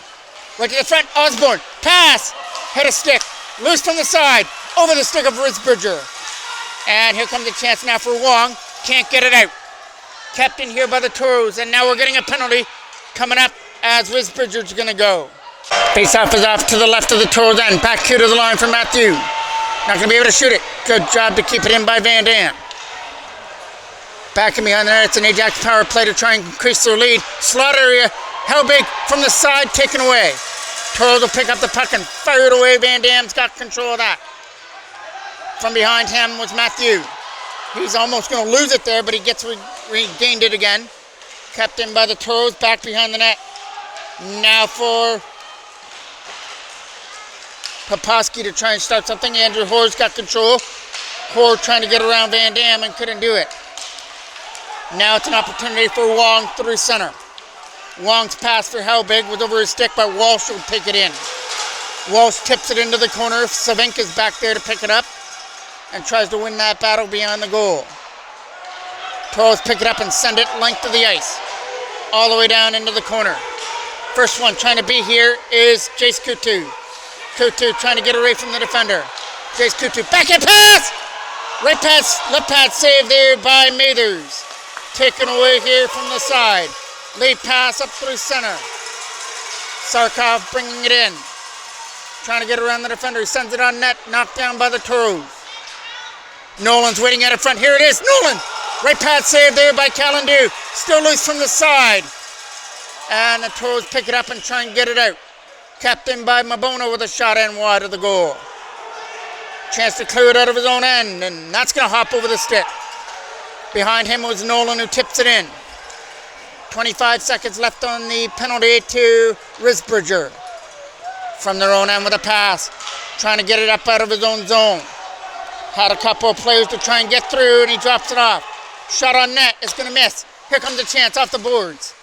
Right to the front, Osborne. Pass. Hit a stick. Loose from the side. Over the stick of Risbridger. And here comes a chance now for Wong. Can't get it out. Kept in here by the Toros, and now we're getting a penalty coming up as Risbridger's going to go. Face-off is off to the left of the Toros end. Back here to the line for Matthew. Not going to be able to shoot it. Good job to keep it in by Van Dam. Back in behind there, it's an Ajax power play to try and increase their lead. Slot area, Helbig from the side, taken away. Toros will pick up the puck and fire it away. Van Dam's got control of that. From behind him was Matthew. He's almost going to lose it there, but he gets regained it again. Kept in by the Toros, back behind the net. Now for Poposky to try and start something. Andrew Hoare's got control. Hoare trying to get around Van Dam and couldn't do it. Now it's an opportunity for Wong through center. Wong's pass for Helbig was over his stick, but Walsh will take it in. Walsh tips it into the corner. Savinka's back there to pick it up and tries to win that battle beyond the goal. Toros pick it up and send it length of the ice. All the way down into the corner. First one trying to be here is Jace Coutu. Coutu trying to get away from the defender. Jace Coutu, backhand pass! Right pass, left pass save there by Mathers. Taken away here from the side. Lead pass up through center. Sarkov bringing it in. Trying to get around the defender. He sends it on net. Knocked down by the Toros. Nolan's waiting at it front. Here it is. Nolan. Right pass save there by Callandu. Still loose from the side. And the Toros pick it up and try and get it out. Kept in by Mabona with a shot in wide of the goal. Chance to clear it out of his own end. And that's going to hop over the stick. Behind him was Nolan who tips it in. 25 seconds left on the penalty to Risbridger. From their own end with a pass. Trying to get it up out of his own zone. Had a couple of players to try and get through, and he drops it off. Shot on net is going to miss. Here comes a chance off the boards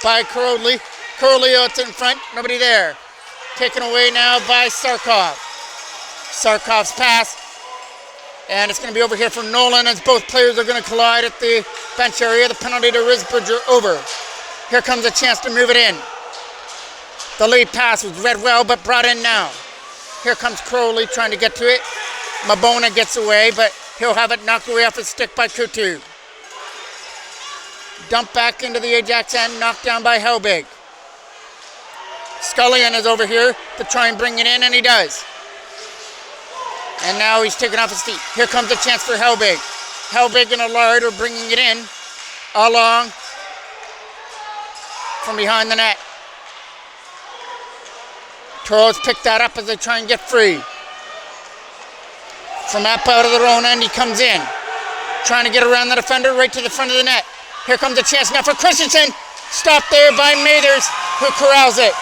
by Kuroli. Kuroli out in front. Nobody there. Taken away now by Sarkov. Sarkov's pass. And it's going to be over here for Nolan as both players are going to collide at the bench area. The penalty to Risbridger over. Here comes a chance to move it in. The lead pass was read well, but brought in now. Here comes Crowley trying to get to it. Mabona gets away, but he'll have it knocked away off his stick by Coutu. Dumped back into the Ajax end, knocked down by Helbig. Scullion is over here to try and bring it in, and he does. And now he's taken off his feet. Here comes a chance for Helbig. Helbig and Allard are bringing it in along from behind the net. Toros pick that up as they try and get free. From up out of their own end, he comes in. Trying to get around the defender right to the front of the net. Here comes a chance now for Christensen. Stopped there by Mathers, who corrals it.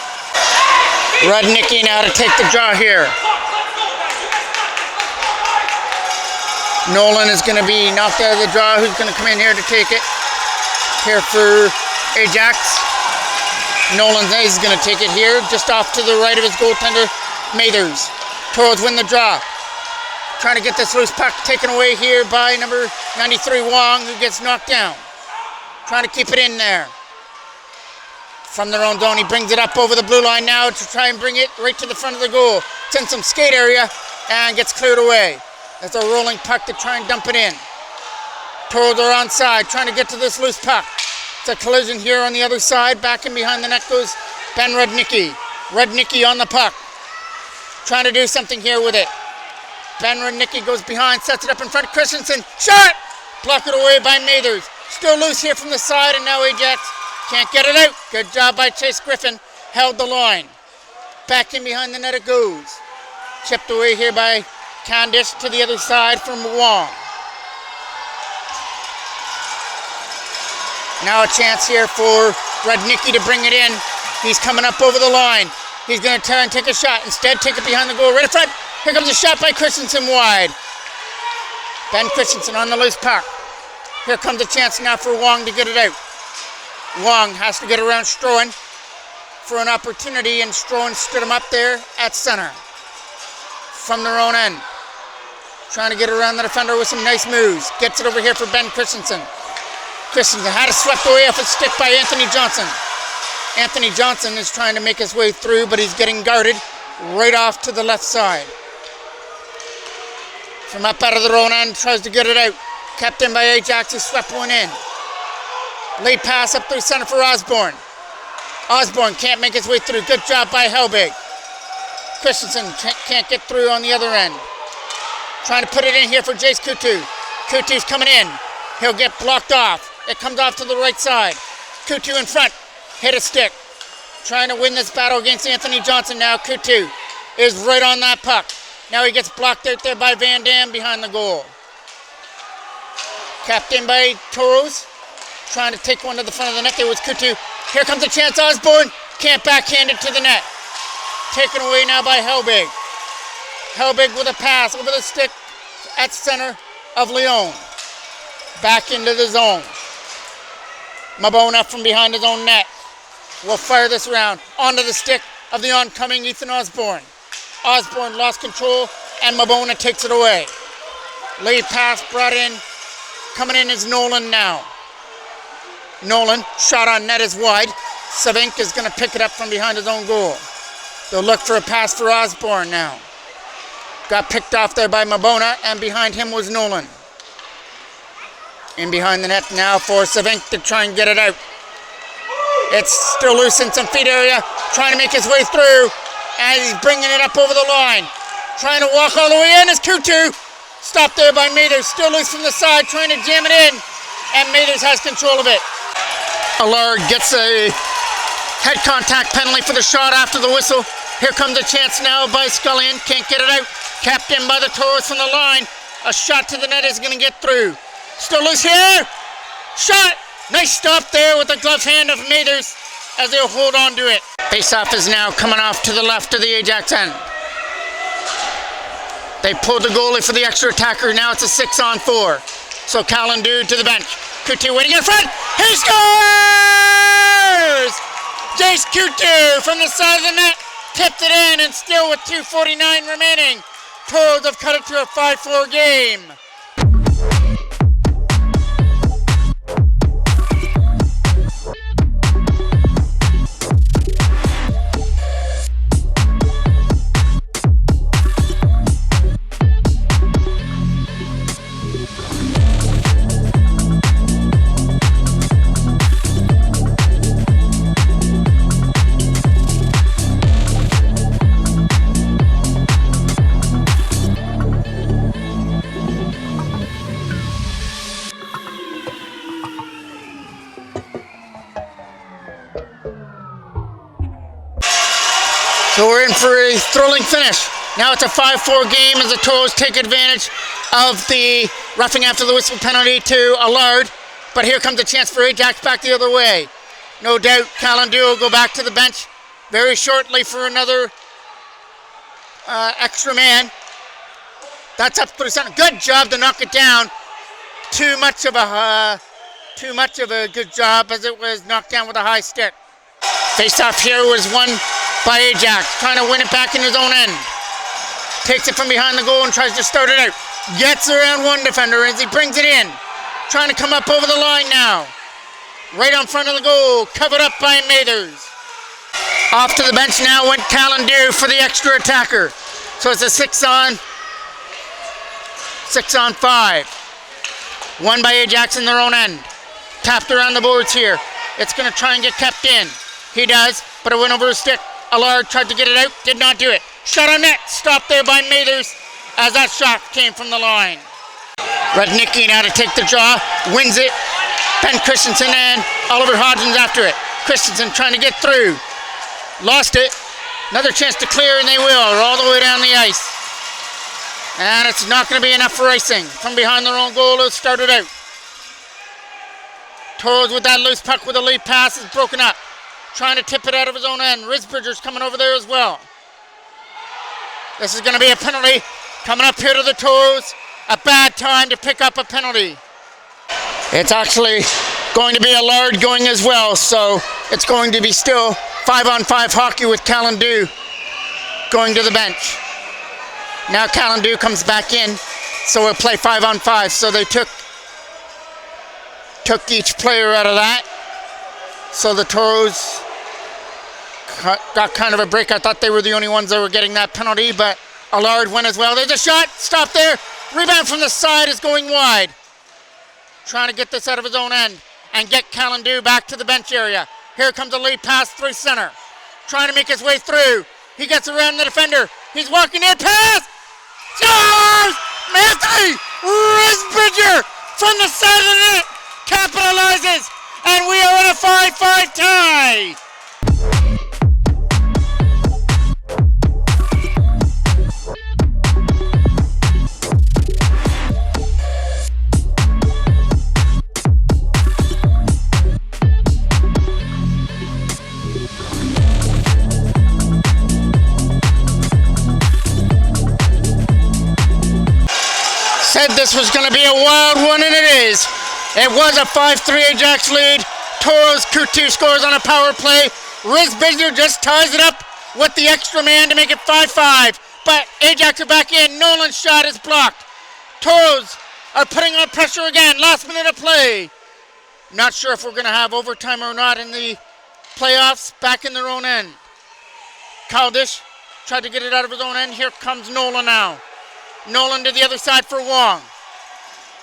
Rudnicki now to take the draw here. Nolan is going to be knocked out of the draw. Who's going to come in here to take it? Here for Ajax. Nolan is going to take it here, just off to the right of his goaltender, Mathers. Toros win the draw. Trying to get this loose puck taken away here by number 93, Wong, who gets knocked down. Trying to keep it in there. From their own zone, he brings it up over the blue line now to try and bring it right to the front of the goal. It's in some skate area and gets cleared away. That's a rolling puck to try and dump it in. Toros are onside, trying to get to this loose puck. It's a collision here on the other side. Back in behind the net goes Ben Rudnicki. Rudnicki on the puck. Trying to do something here with it. Ben Rudnicki goes behind, sets it up in front of Christensen. Shot! Blocked it away by Mathers. Still loose here from the side, and now Ajax can't get it out. Good job by Chase Griffin. Held the line. Back in behind the net it goes. Chipped away here by Candice to the other side from Wong. Now a chance here for Rudnicki to bring it in. He's coming up over the line. He's going to try and take a shot. Instead, take it behind the goal right in front. Here comes a shot by Christensen wide. Ben Christensen on the loose puck. Here comes a chance now for Wong to get it out. Wong has to get around Strohan. for an opportunity, and Strohan stood him up there at center from their own end. Trying to get around the defender with some nice moves. Gets it over here for Ben Christensen. Christensen had it swept away off his stick by Anthony Johnson. Anthony Johnson is trying to make his way through, but he's getting guarded right off to the left side. From up out of their own end, tries to get it out. Kept in by Ajax, who swept one in. Lead pass up through center for Osborne. Osborne can't make his way through. Good job by Helbig. Christensen can't get through on the other end. Trying to put it in here for Jace Kutu. Kutu's coming in. He'll get blocked off. It comes off to the right side. Kutu in front. Hit a stick. Trying to win this battle against Anthony Johnson now. Kutu is right on that puck. Now he gets blocked out there by Van Dam behind the goal. Capped in by Toros. Trying to take one to the front of the net there with Kutu. Here comes a chance. Osborne can't backhand it to the net. Taken away now by Helbig. Helbig with a pass over the stick at center of Leon. Back into the zone. Mabona from behind his own net will fire this round onto the stick of the oncoming Ethan Osborne. Osborne lost control and Mabona takes it away. Lead pass brought in. Coming in is Nolan now. Nolan, shot on net is wide. Savink is going to pick it up from behind his own goal. They'll look for a pass for Osborne now. Got picked off there by Mabona, and behind him was Nolan. In behind the net now for Savink to try and get it out. It's still loose in some feet area, trying to make his way through, and he's bringing it up over the line. Trying to walk all the way in is Kutu. Stopped there by Mathers, still loose from the side, trying to jam it in, and Mathers has control of it. Allard gets a head contact penalty for the shot after the whistle. Here comes a chance now by Scullion. Can't get it out. Capped in by the Toros from the line. A shot to the net is going to get through. Still loose here. Shot. Nice stop there with the glove hand of Mathers as they'll hold on to it. Face-off is now coming off to the left of the Ajax end. They pulled the goalie for the extra attacker. Now it's a 6-on-4. So Kalandu to the bench. Kutu waiting in front. He scores! Jace Kutu from the side of the net. Tipped it in, and still with 2:49 remaining, Toros have cut it to a 5-4 game. So we're in for a thrilling finish. Now it's a 5-4 game as the Toros take advantage of the roughing after the whistle penalty to Allard. But here comes a chance for Ajax back the other way. No doubt Kalandu will go back to the bench very shortly for another extra man. That's up through center. Good job to knock it down. Too much of a good job as it was knocked down with a high stick. Face-off here was won by Ajax, trying to win it back in his own end. Takes it from behind the goal and tries to start it out. Gets around one defender as he brings it in. Trying to come up over the line now. Right on front of the goal, covered up by Mathers. Off to the bench now went Kalandu for the extra attacker. So it's a 6-on-5. Won by Ajax in their own end. Tapped around the boards here. It's going to try and get kept in. He does, but it went over his stick. Allard tried to get it out, did not do it. Shot on net, stopped there by Mathers as that shot came from the line. Rudnicki now to take the draw, wins it. Ben Christensen and Oliver Hodgins after it. Christensen trying to get through. Lost it. Another chance to clear, and they will, all the way down the ice. And it's not going to be enough for icing. From behind their own goal, they'll start it out. Toros with that loose puck with a lead pass is broken up. Trying to tip it out of his own end. Risbridger's coming over there as well. This is going to be a penalty. Coming up here to the Toros. A bad time to pick up a penalty. It's actually going to be Allard going as well, so it's going to be still 5-on-5 hockey with Callan-Dew going to the bench. Now Callan-Dew comes back in, so we'll play 5-on-5. So they took each player out of that. So the Toros got kind of a break. I thought they were the only ones that were getting that penalty, but Allard went as well. There's a shot, stop there. Rebound from the side is going wide. Trying to get this out of his own end and get Callan-Dew back to the bench area. Here comes a lead pass through center. Trying to make his way through. He gets around the defender. He's walking in, pass! Scores! Matthew Risbridger from the side of the net capitalizes, and we are in a 5-5 tie. Said this was going to be a wild one, and it is. It was a 5-3 Ajax lead. Toros Coutu scores on a power play. Risbridger just ties it up with the extra man to make it 5-5. But Ajax are back in. Nolan's shot is blocked. Toros are putting on pressure again. Last minute of play. Not sure if we're going to have overtime or not in the playoffs. Back in their own end. Caldish tried to get it out of his own end. Here comes Nolan now. Nolan to the other side for Wong.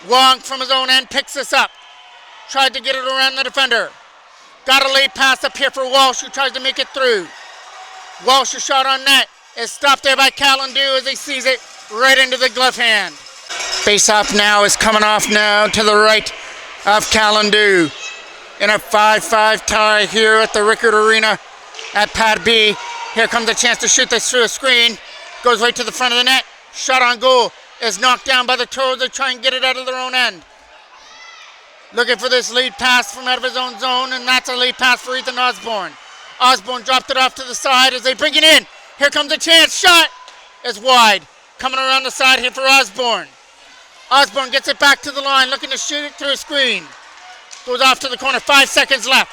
Wong from his own end picks this up. Tried to get it around the defender. Got a late pass up here for Walsh, who tries to make it through. Walsh's shot on net is stopped there by Callan-Dew as he sees it right into the glove hand. Face-off now is coming off now to the right of Callan-Dew. In a 5-5 tie here at the Rickard Arena at Pad B. Here comes a chance to shoot this through a screen. Goes right to the front of the net. Shot on goal is knocked down by the Toros. They try and get it out of their own end. Looking for this lead pass from out of his own zone, and that's a lead pass for Ethan Osborne. Osborne dropped it off to the side as they bring it in. Here comes a chance. Shot is wide. Coming around the side here for Osborne. Osborne gets it back to the line, looking to shoot it through a screen. Goes off to the corner. 5 seconds left.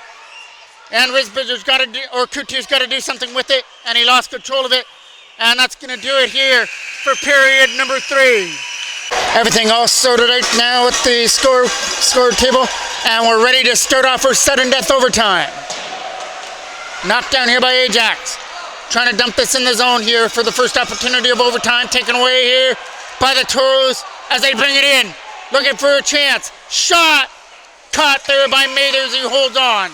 And Risbridger's got to do, or Coutu's got to do something with it, and he lost control of it. And that's going to do it here for period number 3. Everything all sorted out now at the score table, and we're ready to start off our sudden death overtime. Knocked down here by Ajax. Trying to dump this in the zone here for the first opportunity of overtime. Taken away here by the Toros as they bring it in. Looking for a chance. Shot. Caught there by Mathers, who holds on.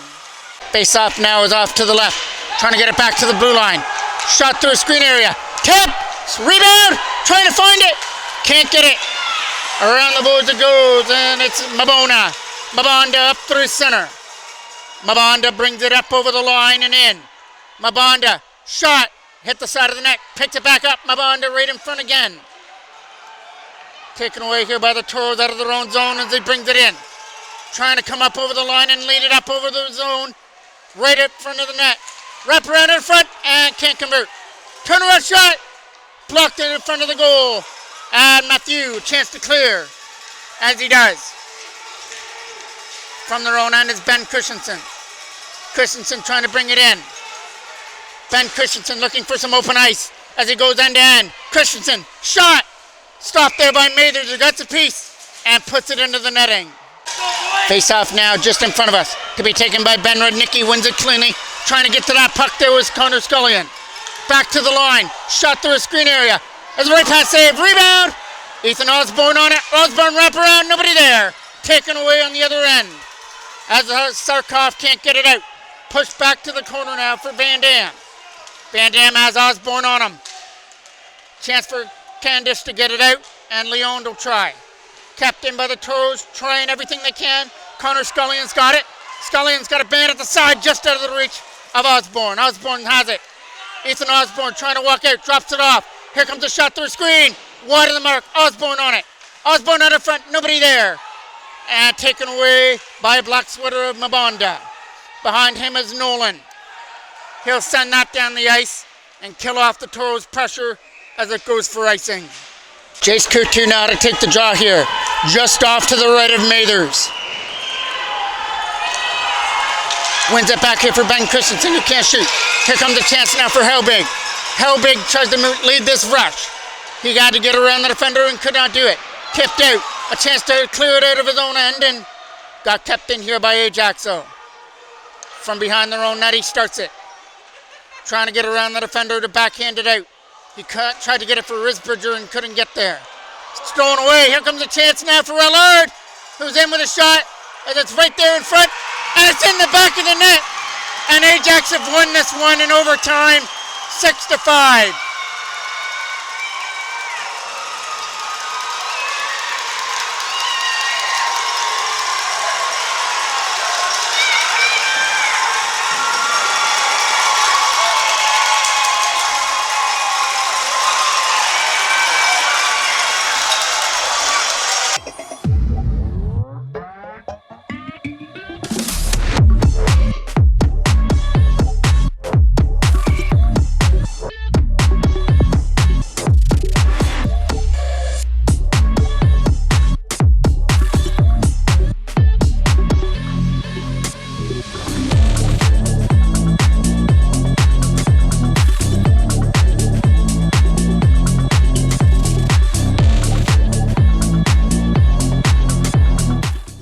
Face off now is off to the left. Trying to get it back to the blue line. Shot through a screen area. Tip. Rebound. Trying to find it. Can't get it. Around the boards it goes, and it's Mabona. Mabonda up through center. Mabonda brings it up over the line and in. Mabonda. Shot. Hit the side of the net. Picks it back up. Mabonda right in front again. Taken away here by the Toros out of their own zone as he brings it in. Trying to come up over the line and lead it up over the zone. Right in front of the net. Wrap around in front and can't convert. Turnaround shot. Blocked in front of the goal. And Matthew, a chance to clear. As he does. From their own end is Ben Christensen. Christensen trying to bring it in. Ben Christensen looking for some open ice as he goes end to end. Christensen, shot. Stopped there by Mathers, who gets a piece and puts it into the netting. Face off now just in front of us. To be taken by Ben Rudnicki, wins it cleanly. Trying to get to that puck there was Connor Scullion. Back to the line. Shot through a screen area. As a right pass save. Rebound. Ethan Osborne on it. Osborne wrap around. Nobody there. Taken away on the other end. As Sarkov can't get it out. Pushed back to the corner now for Van Dam. Van Dam has Osborne on him. Chance for Candice to get it out. And Leon will try. Kept in by the Toros. Trying everything they can. Connor Scullion's got it. Scullion's got a band at the side just out of the reach of Osborne. Osborne has it. Ethan Osborne trying to walk out. Drops it off. Here comes a shot through a screen. Wide of the mark. Osborne on it. Osborne out in front. Nobody there. And taken away by a black sweater of Mabonda. Behind him is Nolan. He'll send that down the ice and kill off the Toros' pressure as it goes for icing. Jace Coutu now to take the draw here. Just off to the right of Mathers. Wins it back here for Ben Christensen, who can't shoot. Here comes a chance now for Helbig. Helbig tries to lead this rush. He got to get around the defender and could not do it. Tipped out. A chance to clear it out of his own end and got kept in here by Ajax, though. From behind their own net, he starts it. Trying to get around the defender to backhand it out. He tried to get it for Risbridger and couldn't get there. It's thrown away. Here comes a chance now for Allard, who's in with a shot. And it's right there in front. And it's in the back of the net. And Ajax have won this one in overtime, 6-5.